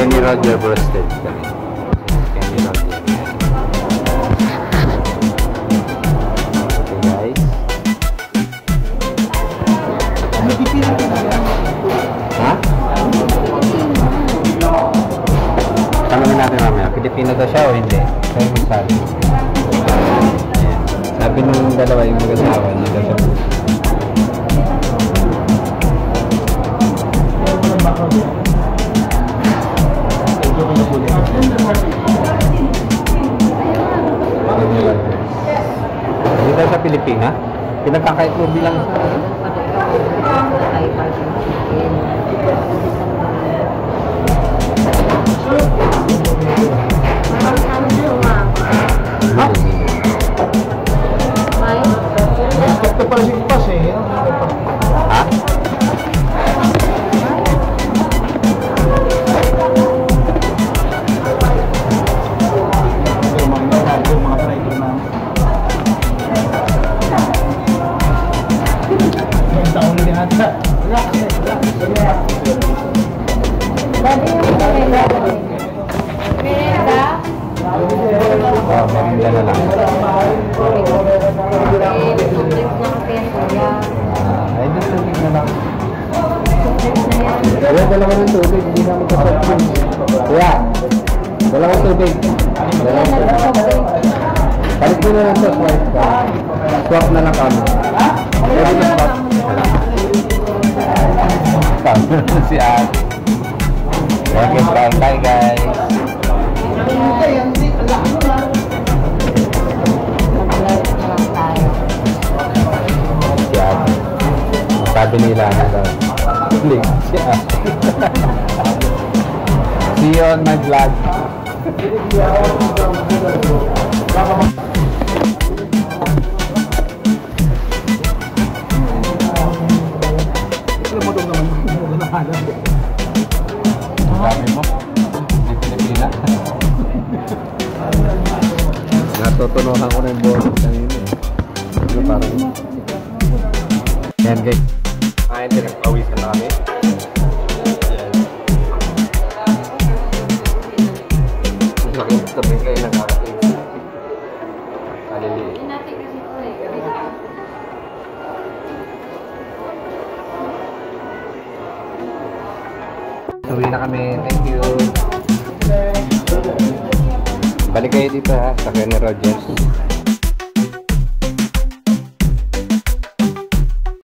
Kenny Roger Brosted kami. Kenny Roger. Okay guys. Ha? Tanungin natin mamaya, Pilipino daw siya o hindi? Sa'yo magsabi. Sabi nung dalawa yung mag-asawa, hindi daw siya hindi daw sa Pilipina? Pinagkakait mo bilang Ito pala si Pas eh. ha? Mga traitor na. Yung taon na dinata. Dati yung merenda. Merenda? Oo, maganda na lang. Ay, doon tubig na lang. Kuya, dalawa ng tubig. Hindi na magkasapin. Kuya, dalawang tubig. Dalawang tubig. Palit mo na lang sa swipe ka. Swap na lang kami. Pwede na swap. Si Ate. Okay, kain tayo guys. Si Ate. Sabi nila na daw. Si Ate. See you on my vlog. Sabi mo, di Pilipina. Natutunuhan ko na yung boses kanina eh. Ano parang yan guys. Ayun, pinagpawisan na kami. Sakit sabi kayo nagkakating. Alili. Uwi na kami. Thank you. Balik kayo dito ha, sa Kenny Rogers.